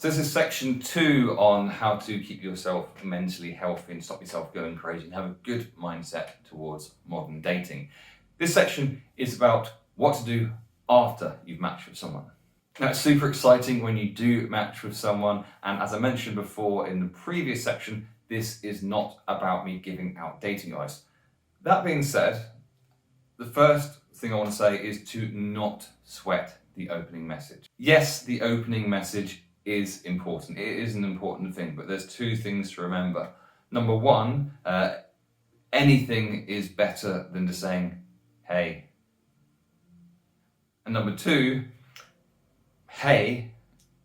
So this is section 2 on how to keep yourself mentally healthy and stop yourself going crazy and have a good mindset towards modern dating. This section is about what to do after you've matched with someone. Now, it's super exciting when you do match with someone, and as I mentioned before in the previous section, this is not about me giving out dating advice. That being said, the first thing I want to say is to not sweat the opening message. Yes, the opening message is important. It is an important thing, but there's two things to remember. Number one, anything is better than just saying, hey. And number two, hey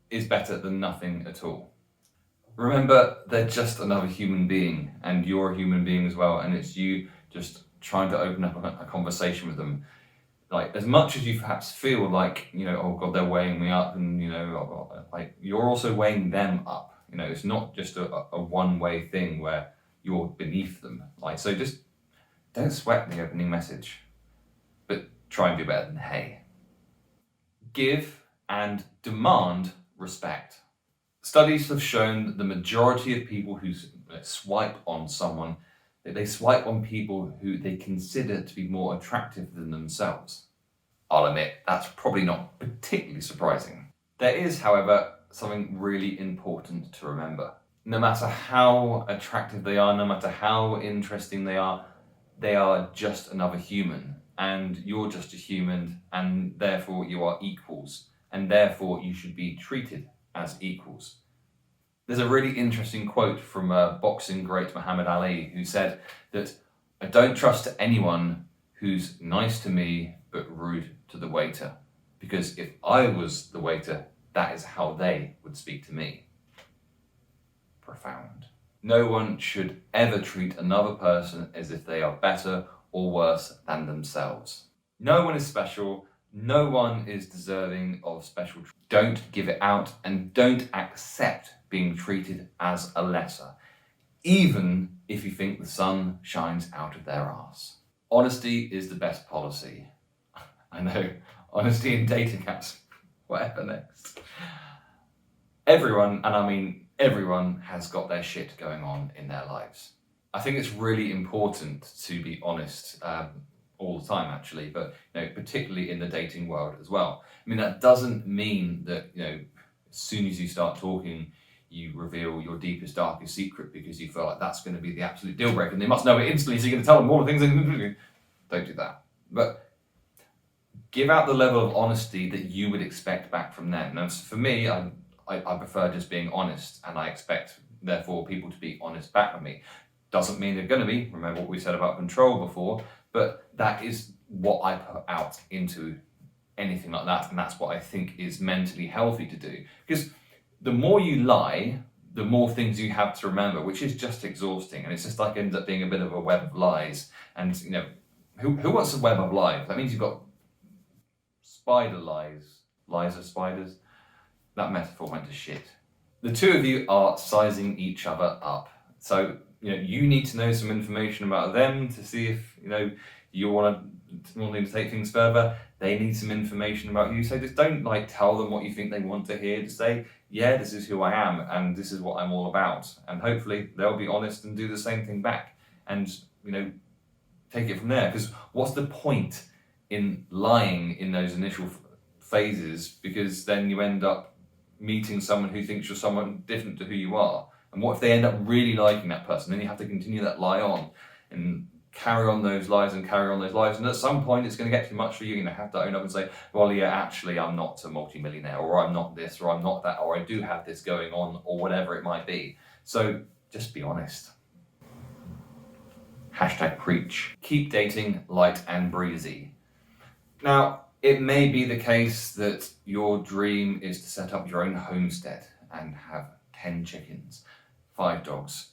is better than nothing at all. Remember, they're just another human being, and you're a human being as well, and it's you just trying to open up a conversation with them. Like, as much as you perhaps feel like, oh God, they're weighing me up, and like, you're also weighing them up. It's not just a one-way thing where you're beneath them. Like, so just don't sweat the opening message, but try and do better than hey. Give and demand respect. Studies have shown that the majority of people who swipe on someone, that they swipe on people who they consider to be more attractive than themselves. I'll admit, that's probably not particularly surprising. There is, however, something really important to remember. No matter how attractive they are, no matter how interesting they are just another human. And you're just a human, and therefore you are equals. And therefore you should be treated as equals. There's a really interesting quote from boxing great Muhammad Ali, who said that I don't trust anyone who's nice to me but rude to the waiter, because if I was the waiter, that is how they would speak to me. Profound. No one should ever treat another person as if they are better or worse than themselves. No one is special. No one is deserving of special treatment. Don't give it out, and don't accept being treated as a lesser, even if you think the sun shines out of their arse. Honesty is the best policy. I know, honesty in dating apps, whatever next. Everyone, and I mean everyone, has got their shit going on in their lives. I think it's really important to be honest all the time, actually, but particularly in the dating world as well. I mean, that doesn't mean that as soon as you start talking, you reveal your deepest, darkest secret because you feel like that's going to be the absolute deal breaker, and they must know it instantly, so you're going to tell them all the things they can do. Don't do that. But give out the level of honesty that you would expect back from them. Now, for me, I prefer just being honest, and I expect, therefore, people to be honest back with me. Doesn't mean they're going to be. Remember what we said about control before, but that is what I put out into anything like that, and that's what I think is mentally healthy to do. Because the more you lie, the more things you have to remember, which is just exhausting, and it's just like ends up being a bit of a web of lies. And who wants a web of lies? That means you've got spider lies. Lies are spiders. That metaphor went to shit. The two of you are sizing each other up. So you need to know some information about them to see if you want to take things further. They need some information about you. So just don't tell them what you think they want to hear. Just say, yeah, this is who I am and this is what I'm all about. And hopefully they'll be honest and do the same thing back. And take it from there. Because what's the point in lying in those initial phases? Because then you end up meeting someone who thinks you're someone different to who you are. And what if they end up really liking that person? Then you have to continue that lie on and carry on those lies and carry on those lies. And at some point, it's going to get too much for you. You're going to have to own up and say, well, yeah, actually, I'm not a multimillionaire, or I'm not this, or I'm not that, or I do have this going on, or whatever it might be. So just be honest. #preach. Keep dating light and breezy. Now, it may be the case that your dream is to set up your own homestead and have 10 chickens, 5 dogs,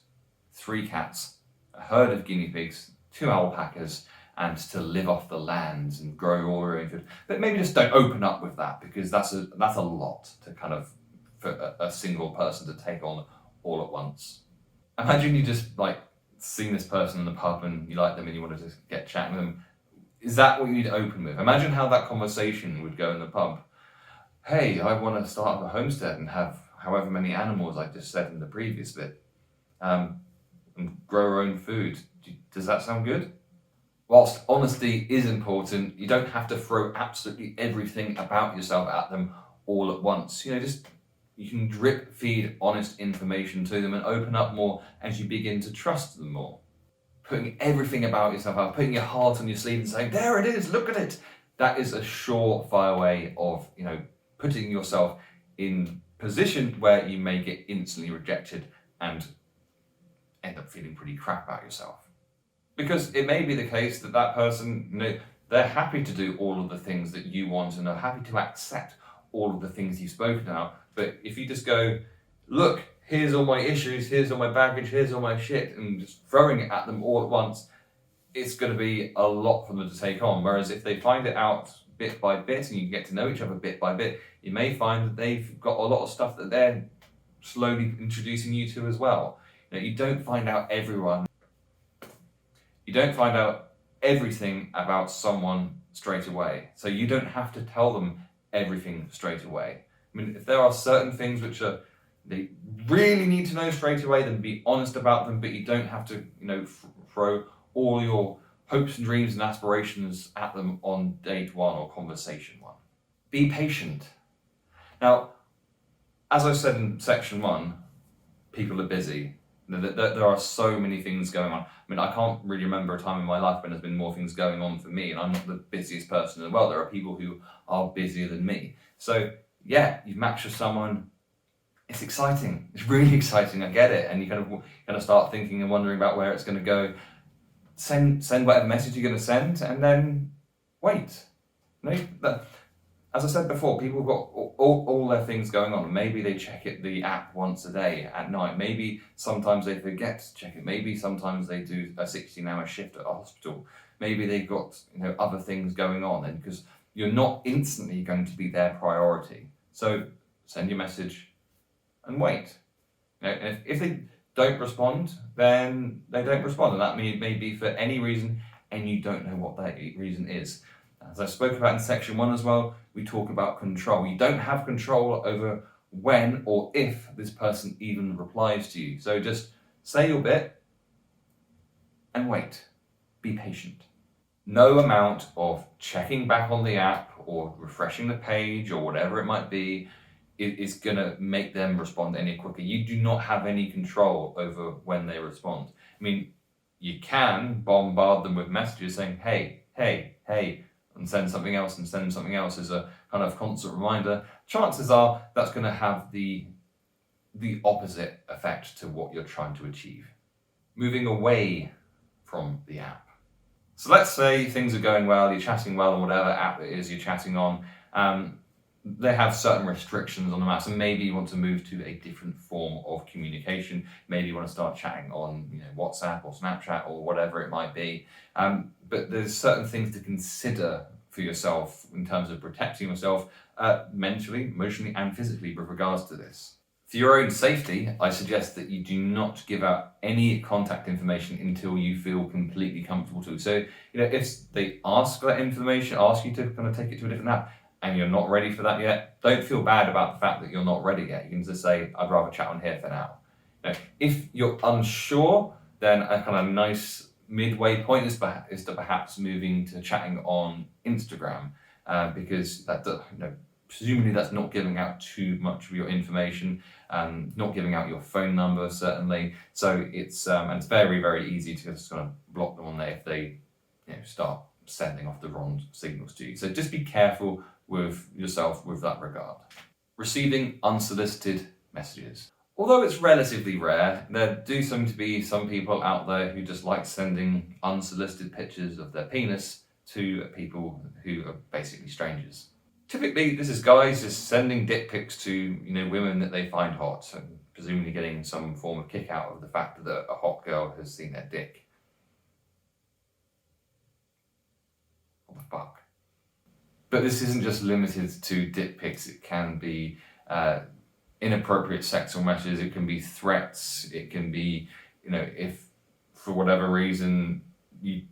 3 cats, a herd of guinea pigs, 2 alpacas, and to live off the lands and grow all your own food. But maybe just don't open up with that, because that's a lot to for a single person to take on all at once. Imagine you just seen this person in the pub and you like them and you want to just get chatting with them. Is that what you need to open with? Imagine how that conversation would go in the pub. Hey, I want to start up a homestead and have however many animals I just said in the previous bit, and grow our own food. Does that sound good? Whilst honesty is important, you don't have to throw absolutely everything about yourself at them all at once. Just you can drip feed honest information to them and open up more as you begin to trust them more. Putting everything about yourself out, putting your heart on your sleeve and saying, there it is, look at it. That is a surefire way of, putting yourself in position where you may get instantly rejected and end up feeling pretty crap about yourself. Because it may be the case that that person, they're happy to do all of the things that you want and are happy to accept all of the things you've spoken about. But if you just go, look, here's all my issues, here's all my baggage, here's all my shit, and just throwing it at them all at once, it's going to be a lot for them to take on. Whereas if they find it out bit by bit and you get to know each other bit by bit, you may find that they've got a lot of stuff that they're slowly introducing you to as well. You don't find out everything about someone straight away. So you don't have to tell them everything straight away. If there are certain things which they really need to know straight away, then be honest about them, but you don't have to, throw all your hopes and dreams and aspirations at them on date one or conversation one. Be patient. Now, as I said in section 1, people are busy. There are so many things going on. I can't really remember a time in my life when there's been more things going on for me, and I'm not the busiest person in the world. There are people who are busier than me. So, yeah, you've matched with someone. It's exciting. It's really exciting. I get it. And you kind of start thinking and wondering about where it's going to go. Send whatever message you're going to send, and then wait. As I said before, people have got all their things going on. Maybe they check the app once a day at night. Maybe sometimes they forget to check it. Maybe sometimes they do a 16-hour shift at a hospital. Maybe they've got other things going on, and because you're not instantly going to be their priority. So send your message and wait. And if they don't respond, then they don't respond, and that may be for any reason, and you don't know what that reason is. As I spoke about in section 1 as well, we talk about control. You don't have control over when or if this person even replies to you. So just say your bit and wait. Be patient. No amount of checking back on the app or refreshing the page or whatever it might be is going to make them respond any quicker. You do not have any control over when they respond. You can bombard them with messages saying, hey, hey, hey, and send something else as a kind of constant reminder. Chances are that's going to have the opposite effect to what you're trying to achieve. Moving away from the app. So let's say things are going well, you're chatting well on whatever app it is you're chatting on. They have certain restrictions on the app, so maybe you want to move to a different form of communication. Maybe you want to start chatting on WhatsApp or Snapchat or whatever it might be. But there's certain things to consider for yourself in terms of protecting yourself mentally, emotionally, and physically with regards to this. For your own safety, I suggest that you do not give out any contact information until you feel completely comfortable to. So, if they ask for that information, ask you to kind of take it to a different app, and you're not ready for that yet, don't feel bad about the fact that you're not ready yet. You can just say, I'd rather chat on here for now. If you're unsure, then a kind of nice midway point is to perhaps moving to chatting on Instagram, because that presumably that's not giving out too much of your information, not giving out your phone number certainly. So it's and it's very, very easy to just kind of block them on there if they start sending off the wrong signals to you. So just be careful with yourself with that regard. Receiving unsolicited messages. Although it's relatively rare, there do seem to be some people out there who just like sending unsolicited pictures of their penis to people who are basically strangers. Typically, this is guys just sending dick pics to women that they find hot, and presumably getting some form of kick out of the fact that a hot girl has seen their dick. What the fuck? But this isn't just limited to dick pics. It can be inappropriate sexual messages. It can be threats. It can be, if for whatever reason you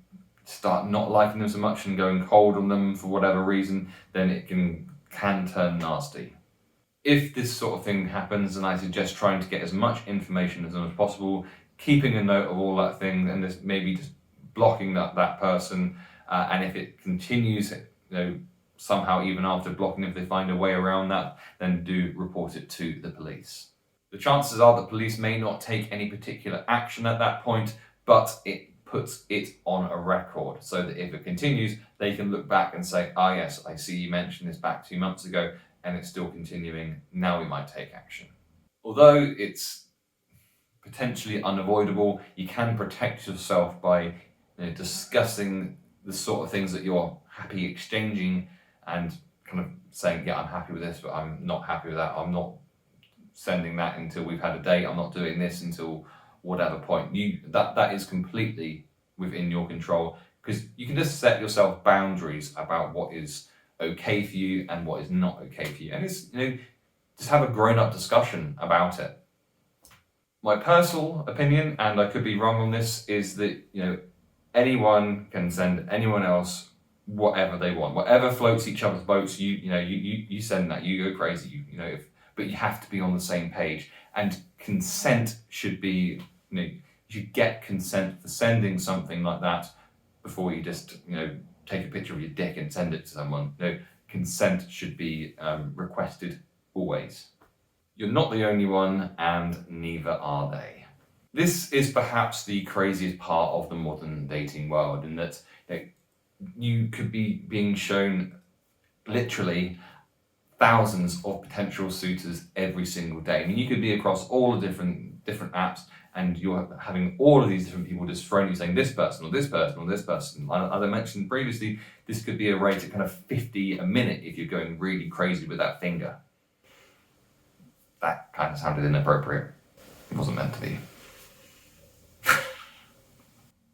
start not liking them so much and going cold on them for whatever reason, then it can turn nasty. If this sort of thing happens, then I suggest trying to get as much information as possible, keeping a note of all that thing, and just maybe just blocking that person. And if it continues, somehow even after blocking, if they find a way around that, then do report it to the police. The chances are the police may not take any particular action at that point, but it puts it on a record so that if it continues, they can look back and say, ah, yes, I see you mentioned this back 2 months ago and it's still continuing. Now we might take action. Although it's potentially unavoidable, you can protect yourself by discussing the sort of things that you're happy exchanging and kind of saying, yeah, I'm happy with this, but I'm not happy with that. I'm not sending that until we've had a date. I'm not doing this until whatever point. That is completely within your control, because you can just set yourself boundaries about what is okay for you and what is not okay for you. And it's, just have a grown-up discussion about it. My personal opinion, and I could be wrong on this, is that, anyone can send anyone else whatever they want. Whatever floats each other's boats, you send that, you go crazy, but you have to be on the same page. And consent should be, you should get consent for sending something like that before you just, take a picture of your dick and send it to someone. Consent should be requested always. You're not the only one, and neither are they. This is perhaps the craziest part of the modern dating world, in that you could be being shown literally thousands of potential suitors every single day. I mean, you could be across all the different apps, and you're having all of these different people just throwing you, saying this person or this person or this person. As I mentioned previously, this could be a rate of kind of 50 a minute if you're going really crazy with that finger. That kind of sounded inappropriate. It wasn't meant to be.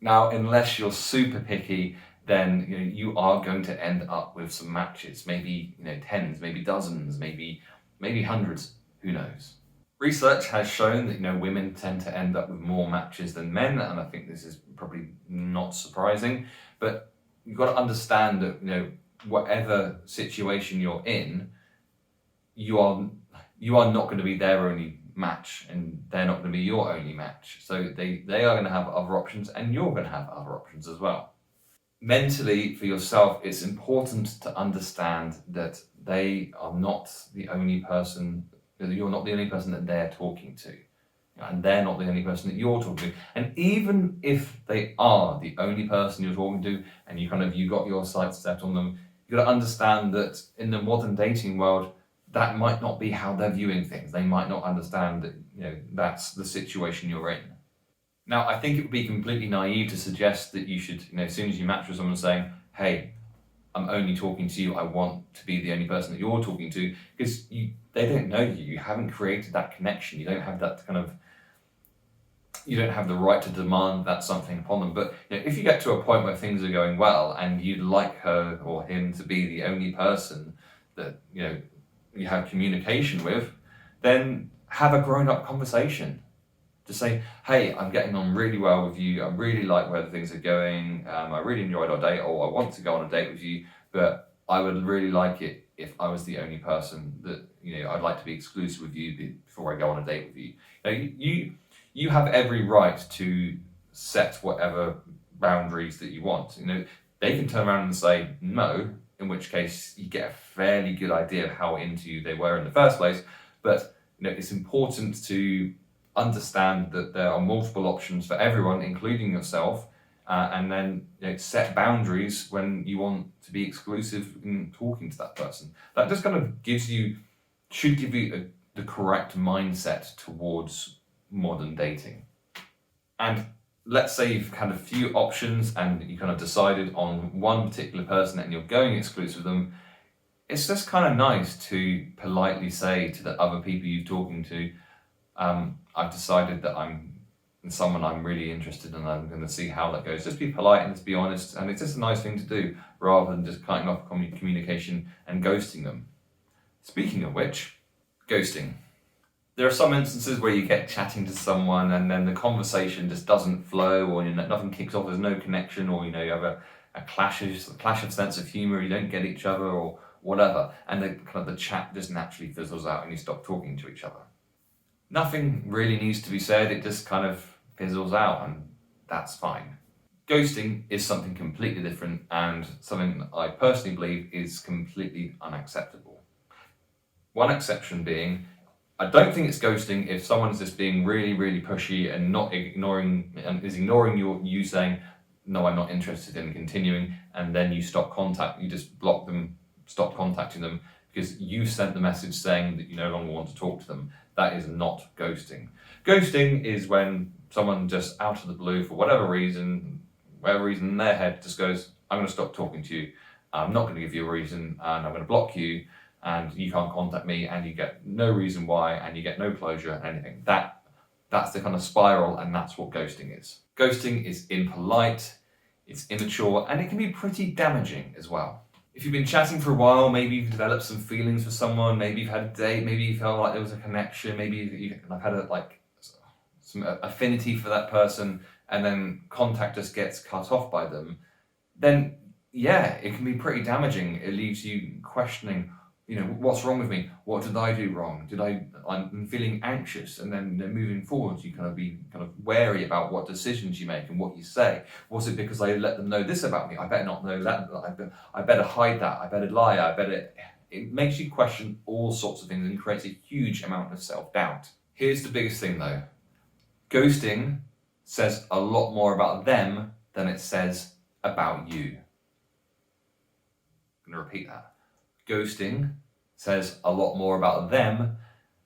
Now, unless you're super picky, then you are going to end up with some matches. Maybe tens, maybe dozens, maybe hundreds. Who knows? Research has shown that women tend to end up with more matches than men, and I think this is probably not surprising. But you've got to understand that whatever situation you're in, you are not going to be their only match, and they're not going to be your only match. So they are going to have other options, and you're going to have other options as well. Mentally, for yourself, it's important to understand that they are not the only person, you're not the only person that they're talking to, and they're not the only person that you're talking to. And even if they are the only person you're talking to, and you got your sights set on them, you've got to understand that in the modern dating world, that might not be how they're viewing things. They might not understand that that's the situation you're in. Now, I think it would be completely naive to suggest that you should, as soon as you match with someone, saying, hey, I'm only talking to you, I want to be the only person that you're talking to, because they don't know you. You haven't created that connection. You don't have that you don't have the right to demand that something upon them. But if you get to a point where things are going well and you'd like her or him to be the only person that, you have communication with, then have a grown-up conversation. To say, hey, I'm getting on really well with you, I really like where things are going, I really enjoyed our date, or I want to go on a date with you, but I would really like it if I was the only person that, I'd like to be exclusive with you before I go on a date with you. You have every right to set whatever boundaries that you want. They can turn around and say no, in which case you get a fairly good idea of how into you they were in the first place. But it's important to understand that there are multiple options for everyone, including yourself, and then set boundaries when you want to be exclusive in talking to that person. That just kind of should give you the correct mindset towards modern dating. And let's say you've had a few options and you kind of decided on one particular person and you're going exclusive with them. It's just kind of nice to politely say to the other people you're talking to, I've decided that I'm someone I'm really interested in, and I'm going to see how that goes. Just be polite and just be honest, and it's just a nice thing to do rather than just cutting off communication and ghosting them. Speaking of which, ghosting. There are some instances where you get chatting to someone and then the conversation just doesn't flow, or nothing kicks off, there's no connection, or you have a clash of sense of humour, you don't get each other, or whatever, and the chat just naturally fizzles out and you stop talking to each other. Nothing really needs to be said, it just kind of fizzles out, and that's fine. Ghosting is something completely different and something that I personally believe is completely unacceptable. One exception being, I don't think it's ghosting if someone's just being really, really pushy and is ignoring you saying, no, I'm not interested in continuing, and then you just block them, stop contacting them because you sent the message saying that you no longer want to talk to them. That is not ghosting. Ghosting is when someone just out of the blue, for whatever reason in their head, just goes, I'm going to stop talking to you, I'm not going to give you a reason, and I'm going to block you, and you can't contact me, and you get no reason why, and you get no closure and anything. That's the kind of spiral, and that's what ghosting is. Ghosting is impolite, it's immature, and it can be pretty damaging as well. If you've been chatting for a while, maybe you've developed some feelings for someone, maybe you've had a date, maybe you felt like there was a connection, maybe you've had some affinity for that person, and then contact just gets cut off by them, then yeah, it can be pretty damaging. It leaves you questioning, what's wrong with me? What did I do wrong? I'm feeling anxious, and then moving forward, you be wary about what decisions you make and what you say. Was it because I let them know this about me? I better not know that. I better hide that. I better lie. It makes you question all sorts of things and creates a huge amount of self-doubt. Here's the biggest thing though. Ghosting says a lot more about them than it says about you. I'm going to repeat that. Ghosting says a lot more about them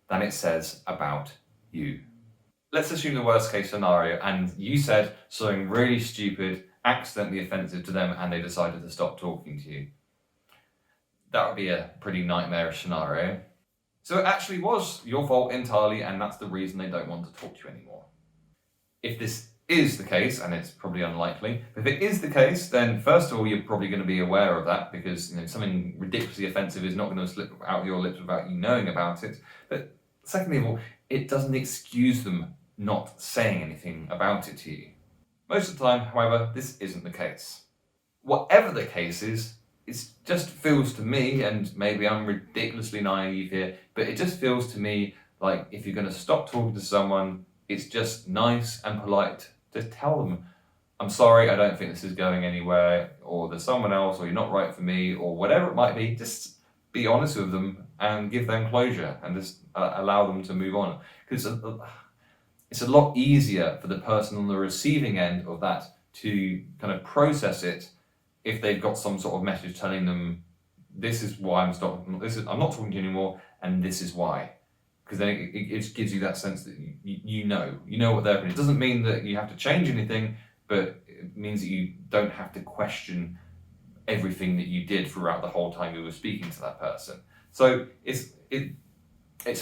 than it says about you. Let's assume the worst case scenario and you said something really stupid, accidentally offensive to them, and they decided to stop talking to you. That would be a pretty nightmarish scenario. So it actually was your fault entirely, and that's the reason they don't want to talk to you anymore. If this is the case, and it's probably unlikely, but if it is the case, then first of all, you're probably going to be aware of that, because something ridiculously offensive is not going to slip out your lips without you knowing about it. But secondly of all, it doesn't excuse them not saying anything about it to you. Most of the time, however, this isn't the case. Whatever the case is, it just feels to me, and maybe I'm ridiculously naive here, but it just feels to me like if you're going to stop talking to someone, it's just nice and polite. Just tell them, I'm sorry, I don't think this is going anywhere, or there's someone else, or you're not right for me, or whatever it might be. Just be honest with them and give them closure, and just allow them to move on. Because it's a lot easier for the person on the receiving end of that to kind of process it if they've got some sort of message telling them, this is why I'm not talking to you anymore, and this is why. Because then it just gives you that sense that you know what they're doing. It doesn't mean that you have to change anything, but it means that you don't have to question everything that you did throughout the whole time you were speaking to that person. So it's a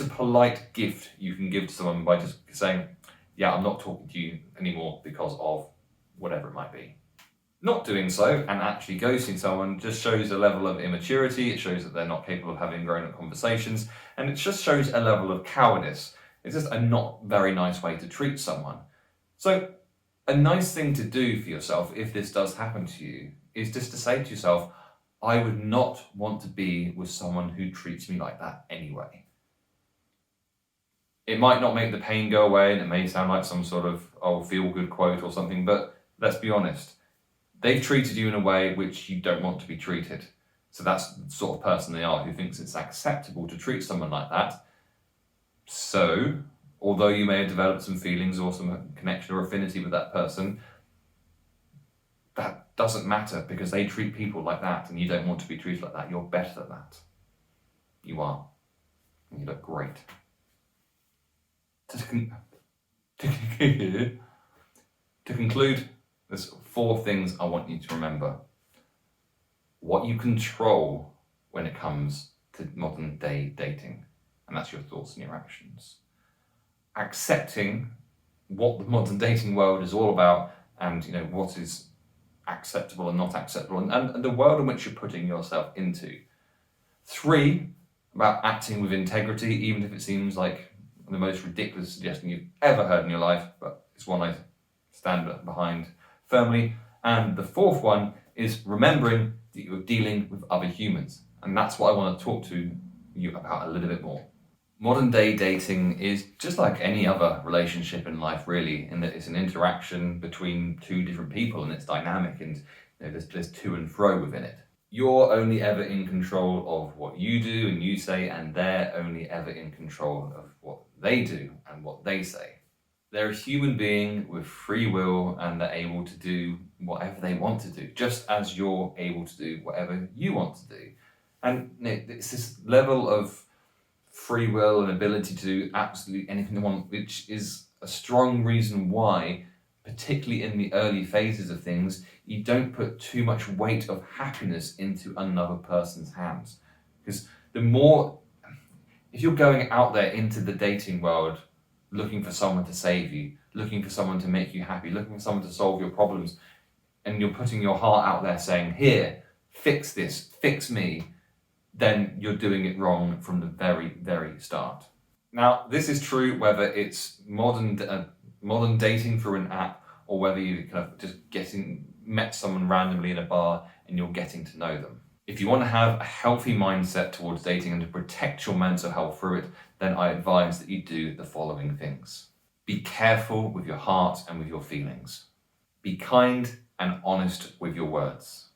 polite gift you can give to someone by just saying, yeah, I'm not talking to you anymore because of whatever it might be. Not doing so and actually ghosting someone just shows a level of immaturity. It shows that they're not capable of having grown-up conversations, and it just shows a level of cowardice. It's just a not very nice way to treat someone. So a nice thing to do for yourself, if this does happen to you, is just to say to yourself, I would not want to be with someone who treats me like that anyway. It might not make the pain go away, and it may sound like some sort of feel-good quote or something, but let's be honest. They've treated you in a way which you don't want to be treated. So that's the sort of person they are, who thinks it's acceptable to treat someone like that. So, although you may have developed some feelings or some connection or affinity with that person, that doesn't matter, because they treat people like that and you don't want to be treated like that. You're better than that. You are. And you look great. To conclude, there's 4 things I want you to remember. What you control when it comes to modern day dating, and that's your thoughts and your actions. Accepting what the modern dating world is all about, and what is acceptable and not acceptable, and the world in which you're putting yourself into. 3, about acting with integrity, even if it seems like the most ridiculous suggestion you've ever heard in your life, but it's one I stand behind firmly. And the 4th one is remembering that you're dealing with other humans, And that's what I want to talk to you about a little bit more. Modern day dating is just like any other relationship in life, really, in that it's an interaction between two different people and it's dynamic, and there's to and fro within it. You're only ever in control of what you do and you say, and they're only ever in control of what they do and what they say. They're a human being with free will and they're able to do whatever they want to do, just as you're able to do whatever you want to do. And it's this level of free will and ability to do absolutely anything they want, which is a strong reason why, particularly in the early phases of things, you don't put too much weight of happiness into another person's hands. Because if you're going out there into the dating world looking for someone to save you, looking for someone to make you happy, looking for someone to solve your problems, and you're putting your heart out there saying, here, fix this, fix me, then you're doing it wrong from the very, very start. Now, this is true whether it's modern dating through an app or whether you kind of just met someone randomly in a bar and you're getting to know them. If you want to have a healthy mindset towards dating and to protect your mental health through it, then I advise that you do the following things. Be careful with your heart and with your feelings. Be kind and honest with your words.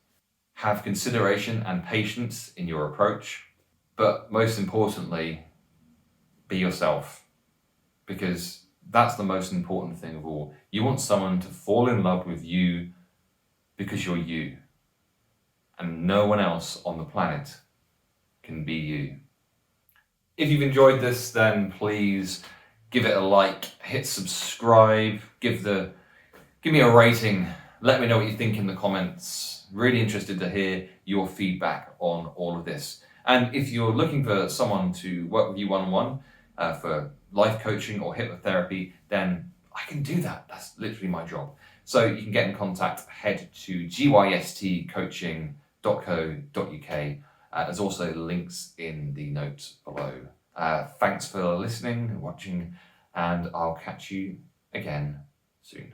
Have consideration and patience in your approach, but most importantly, be yourself, because that's the most important thing of all. You want someone to fall in love with you because you're you, and no one else on the planet can be you. If you've enjoyed this, then please give it a like, hit subscribe, give me a rating, let me know what you think in the comments. Really interested to hear your feedback on all of this. And if you're looking for someone to work with you one-on-one for life coaching or hypnotherapy, then I can do that. That's literally my job. So you can get in contact, head to gystcoaching.co.uk. There's also links in the notes below. Thanks for listening and watching, and I'll catch you again soon.